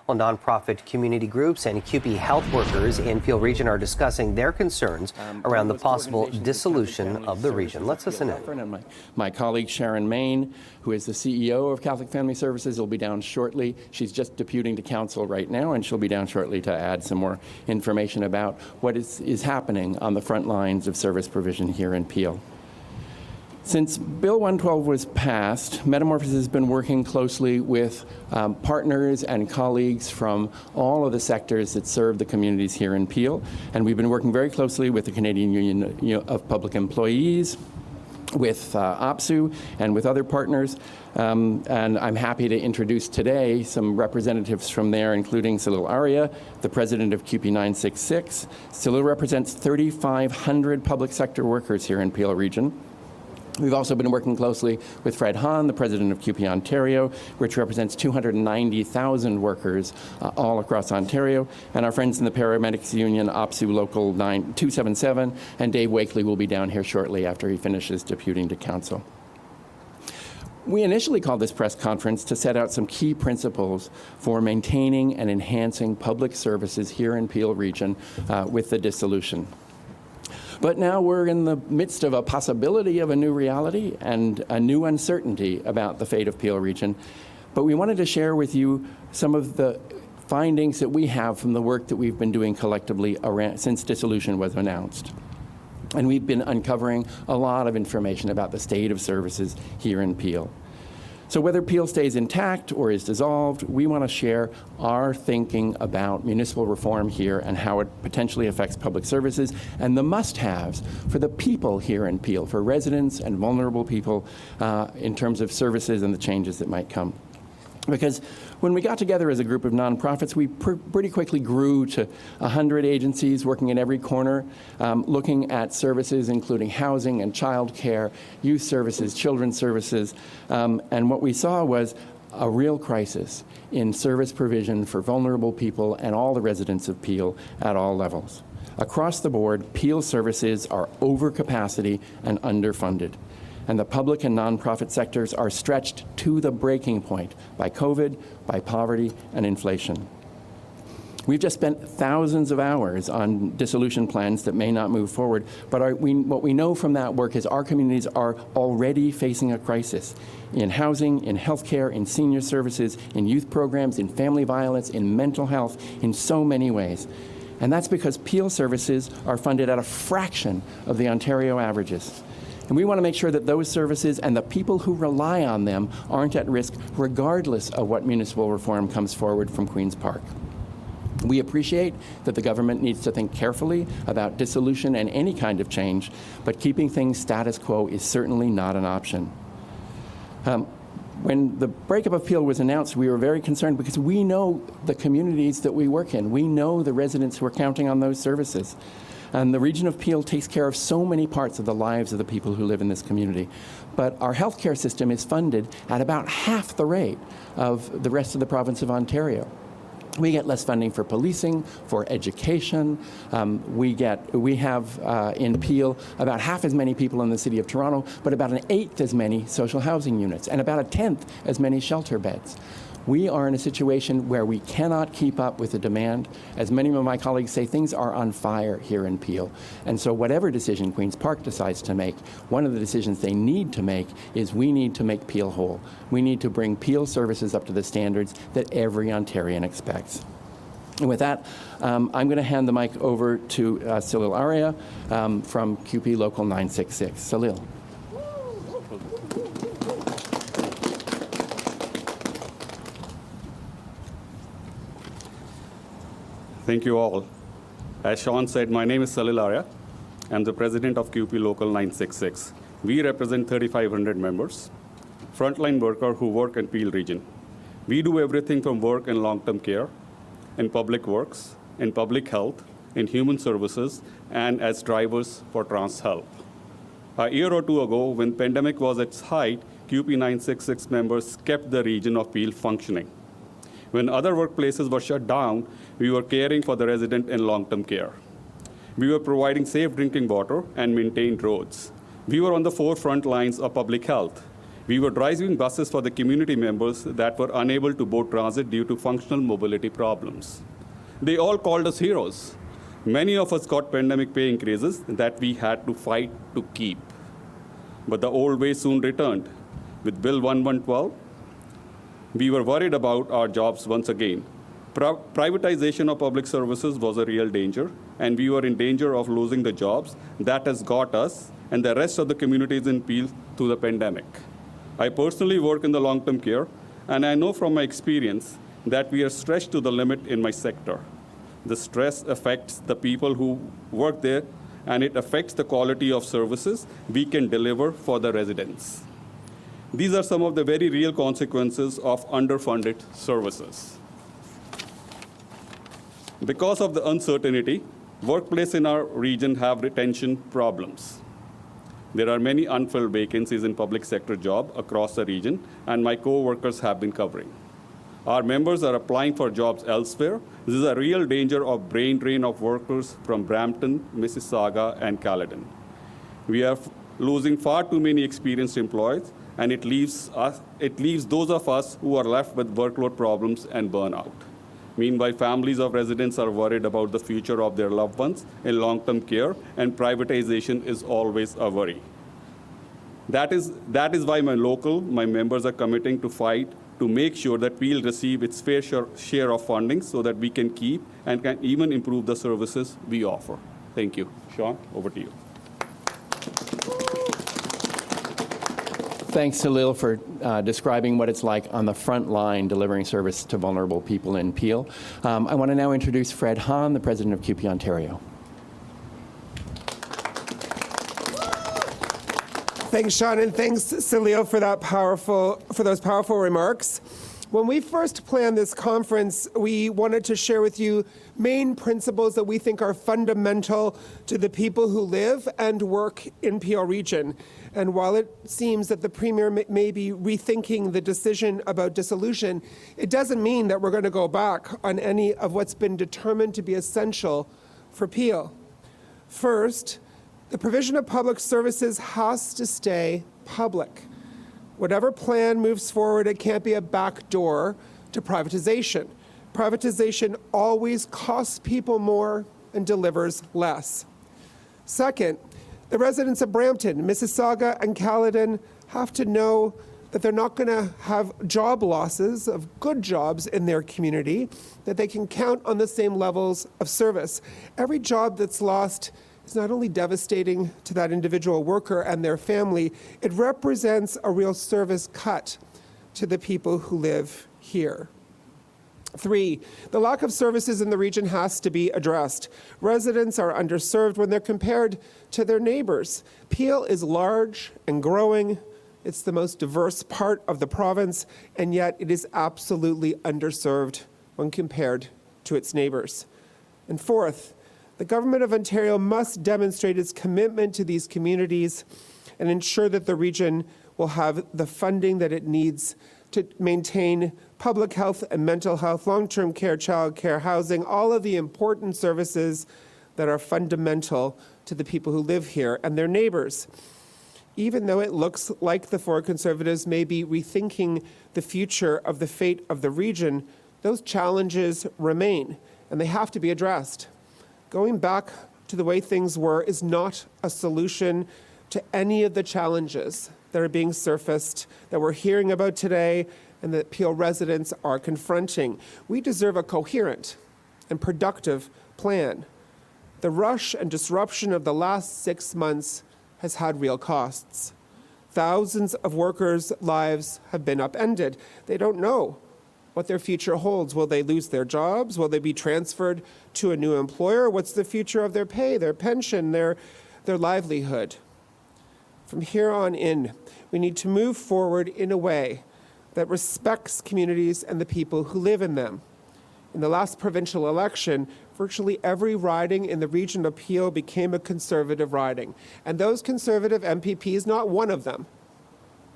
Well, nonprofit community groups and CUPE health workers in Peel Region are discussing their concerns around the possible dissolution of the region. Let's listen in. My colleague Sharon Main, who is the CEO of Catholic Family Services, will be down shortly. She's just deputing to council right now, and she'll be down shortly to add some more information about what is happening on the front lines of service provision here in Peel. Since Bill 112 was passed, Metamorphosis has been working closely with partners and colleagues from all of the sectors that serve the communities here in Peel. And we've been working very closely with the Canadian Union of Public Employees, with OPSU, and with other partners. And I'm happy to introduce today some representatives from there, including Salil Arya, the president of CUPE 966. Salil represents 3,500 public sector workers here in Peel Region. We've also been working closely with Fred Hahn, the president of CUPE Ontario, which represents 290,000 workers all across Ontario, and our friends in the Paramedics Union, OPSU Local 277, and Dave Wakely will be down here shortly after he finishes deputing to council. We initially called this press conference to set out some key principles for maintaining and enhancing public services here in Peel Region with the dissolution. But now we're in the midst of a possibility of a new reality and a new uncertainty about the fate of Peel Region. But we wanted to share with you some of the findings that we have from the work that we've been doing collectively since dissolution was announced. And we've been uncovering a lot of information about the state of services here in Peel. So whether Peel stays intact or is dissolved, we want to share our thinking about municipal reform here and how it potentially affects public services and the must-haves for the people here in Peel, for residents and vulnerable people in terms of services and the changes that might come. Because when we got together as a group of nonprofits, we pretty quickly grew to 100 agencies working in every corner, looking at services including housing and childcare, youth services, children's services, and what we saw was a real crisis in service provision for vulnerable people and all the residents of Peel at all levels. Across the board, Peel services are over capacity and underfunded. And the public and nonprofit sectors are stretched to the breaking point by COVID, by poverty, and inflation. We've just spent thousands of hours on dissolution plans that may not move forward, but what we know from that work is our communities are already facing a crisis in housing, in healthcare, in senior services, in youth programs, in family violence, in mental health, in so many ways. And that's because Peel services are funded at a fraction of the Ontario averages. And we want to make sure that those services and the people who rely on them aren't at risk regardless of what municipal reform comes forward from Queen's Park. We appreciate that the government needs to think carefully about dissolution and any kind of change, but keeping things status quo is certainly not an option. When the breakup of Peel was announced, we were very concerned because we know the communities that we work in. We know the residents who are counting on those services. And the region of Peel takes care of so many parts of the lives of the people who live in this community. But our healthcare system is funded at about half the rate of the rest of the province of Ontario. We get less funding for policing, for education. We have in Peel about half as many people in the city of Toronto, but about an eighth as many social housing units and about a tenth as many shelter beds. We are in a situation where we cannot keep up with the demand. As many of my colleagues say, things are on fire here in Peel. And so whatever decision Queen's Park decides to make, one of the decisions they need to make is we need to make Peel whole. We need to bring Peel services up to the standards that every Ontarian expects. And with that, I'm going to hand the mic over to Salil Arya from CUPE Local 966. Salil. Thank you all. As Sean said, my name is Salil Arya. I'm the president of CUPE Local 966. We represent 3,500 members, frontline workers who work in Peel region. We do everything from work in long-term care, in public works, in public health, in human services, and as drivers for TransHelp. A year or two ago, when pandemic was at its height, CUPE 966 members kept the region of Peel functioning. When other workplaces were shut down, we were caring for the resident in long-term care. We were providing safe drinking water and maintained roads. We were on the forefront lines of public health. We were driving buses for the community members that were unable to board transit due to functional mobility problems. They all called us heroes. Many of us got pandemic pay increases that we had to fight to keep. But the old way soon returned. With Bill 1112, we were worried about our jobs once again. Privatization of public services was a real danger, and we were in danger of losing the jobs that has got us and the rest of the communities in Peel through the pandemic. I personally work in the long-term care, and I know from my experience that we are stretched to the limit in my sector. The stress affects the people who work there, and it affects the quality of services we can deliver for the residents. These are some of the very real consequences of underfunded services. Because of the uncertainty, workplaces in our region have retention problems. There are many unfilled vacancies in public sector jobs across the region, and my co-workers have been covering. Our members are applying for jobs elsewhere. This is a real danger of brain drain of workers from Brampton, Mississauga, and Caledon. We are losing far too many experienced employees, and it leaves those of us who are left with workload problems and burnout. Meanwhile, families of residents are worried about the future of their loved ones in long-term care, and privatization is always a worry. That is why my members are committing to fight to make sure that Peel receive its fair share of funding so that we can keep and can even improve the services we offer. Thank you. Sean, over to you. Thanks, Salil, for describing what it's like on the front line delivering service to vulnerable people in Peel. I want to now introduce Fred Hahn, the president of CUPE Ontario. Thanks, Sean, and thanks, Salil, for those powerful remarks. When we first planned this conference, we wanted to share with you main principles that we think are fundamental to the people who live and work in Peel Region. And while it seems that the Premier may be rethinking the decision about dissolution, it doesn't mean that we're going to go back on any of what's been determined to be essential for Peel. First, the provision of public services has to stay public. Whatever plan moves forward, it can't be a backdoor to privatization. Privatization always costs people more and delivers less. Second, the residents of Brampton, Mississauga, and Caledon have to know that they're not going to have job losses of good jobs in their community, that they can count on the same levels of service. Every job that's lost is not only devastating to that individual worker and their family, it represents a real service cut to the people who live here. 3, the lack of services in the region has to be addressed. Residents are underserved when they're compared to their neighbors. Peel is large and growing. It's the most diverse part of the province, and yet it is absolutely underserved when compared to its neighbors. And 4th, the Government of Ontario must demonstrate its commitment to these communities and ensure that the region will have the funding that it needs to maintain public health and mental health, long-term care, child care, housing, all of the important services that are fundamental to the people who live here and their neighbours. Even though it looks like the four Conservatives may be rethinking the future of the fate of the region, those challenges remain, and they have to be addressed. Going back to the way things were is not a solution to any of the challenges that are being surfaced, that we're hearing about today, and that Peel residents are confronting. We deserve a coherent and productive plan. The rush and disruption of the last 6 months has had real costs. Thousands of workers' lives have been upended. They don't know what their future holds. Will they lose their jobs? Will they be transferred to a new employer? What's the future of their pay, their pension, their livelihood? From here on in, we need to move forward in a way that respects communities and the people who live in them. In the last provincial election, virtually every riding in the region of Peel became a Conservative riding. And those Conservative MPPs, not one of them,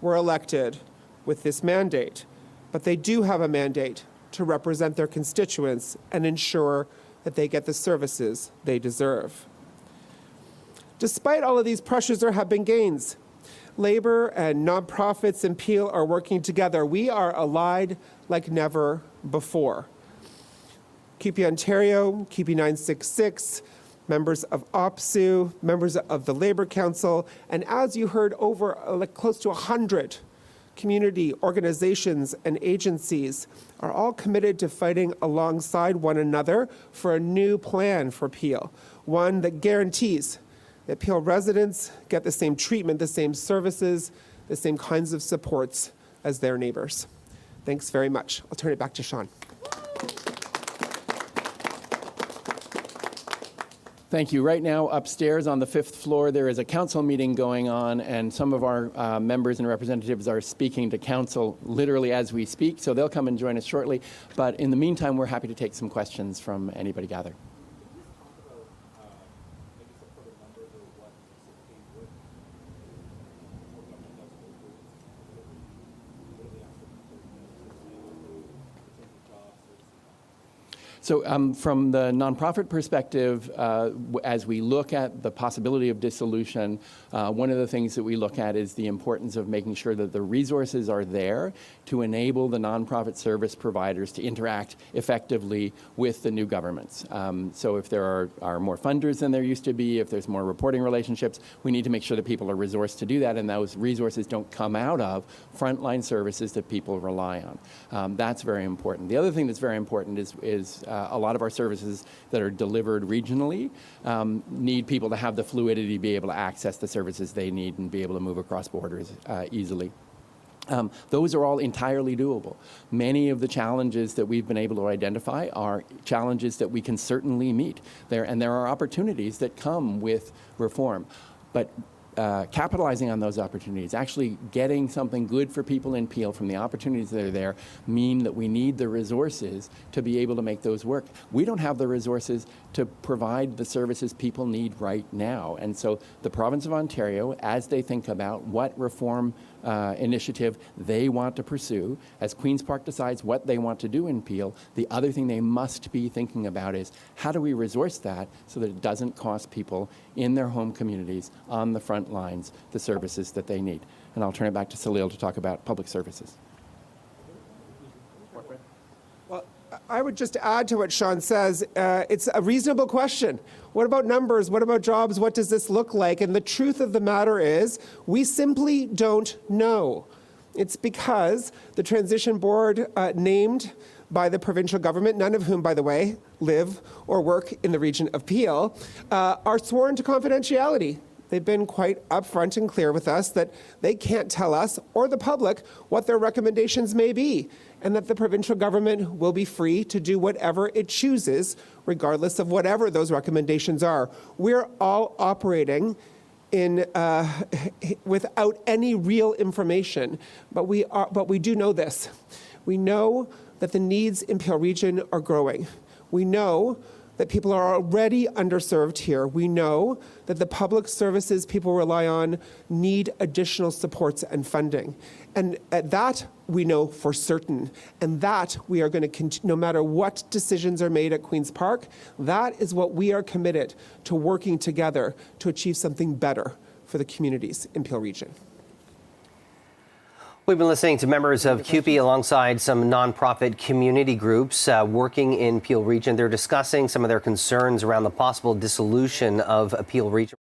were elected with this mandate. But they do have a mandate to represent their constituents and ensure that they get the services they deserve. Despite all of these pressures, there have been gains. Labor and nonprofits in Peel are working together. We are allied like never before. CUPE Ontario, CUPE 966, members of OPSU, members of the Labour Council, and as you heard, over close to 100 community organizations and agencies are all committed to fighting alongside one another for a new plan for Peel, one that guarantees that Peel residents get the same treatment, the same services, the same kinds of supports as their neighbors. Thanks very much. I'll turn it back to Sean. Thank you. Right now, upstairs on the 5th floor, there is a council meeting going on, and some of our members and representatives are speaking to council literally as we speak, so they'll come and join us shortly. But in the meantime, we're happy to take some questions from anybody gathered. So from the nonprofit perspective, as we look at the possibility of dissolution, one of the things that we look at is the importance of making sure that the resources are there to enable the nonprofit service providers to interact effectively with the new governments. So if there are more funders than there used to be, if there's more reporting relationships, we need to make sure that people are resourced to do that, and those resources don't come out of frontline services that people rely on. That's very important. The other thing that's very important is a lot of our services that are delivered regionally need people to have the fluidity to be able to access the services they need and be able to move across borders easily. Those are all entirely doable. Many of the challenges that we've been able to identify are challenges that we can certainly meet there, and there are opportunities that come with reform. But capitalizing on those opportunities, actually getting something good for people in Peel from the opportunities that are there, mean that we need the resources to be able to make those work. We don't have the resources to provide the services people need right now. And so the province of Ontario, as they think about what reform initiative they want to pursue, as Queen's Park decides what they want to do in Peel, the other thing they must be thinking about is how do we resource that so that it doesn't cost people in their home communities on the front lines the services that they need. And I'll turn it back to Salil to talk about public services. Well, I would just add to what Sean says, it's a reasonable question. What about numbers? What about jobs? What does this look like? And the truth of the matter is, we simply don't know. It's because the transition board named by the provincial government, none of whom, by the way, live or work in the region of Peel, are sworn to confidentiality. They've been quite upfront and clear with us that they can't tell us or the public what their recommendations may be, and that the provincial government will be free to do whatever it chooses, regardless of whatever those recommendations are. We're all operating without any real information, but we do know this. We know that the needs in Peel region are growing. We know that people are already underserved here. We know that the public services people rely on need additional supports and funding. And that we know for certain. And that we are going to, no matter what decisions are made at Queen's Park, that is what we are committed to working together to achieve something better for the communities in Peel region. We've been listening to members of CUPE alongside some nonprofit community groups working in Peel region. They're discussing some of their concerns around the possible dissolution of Peel region.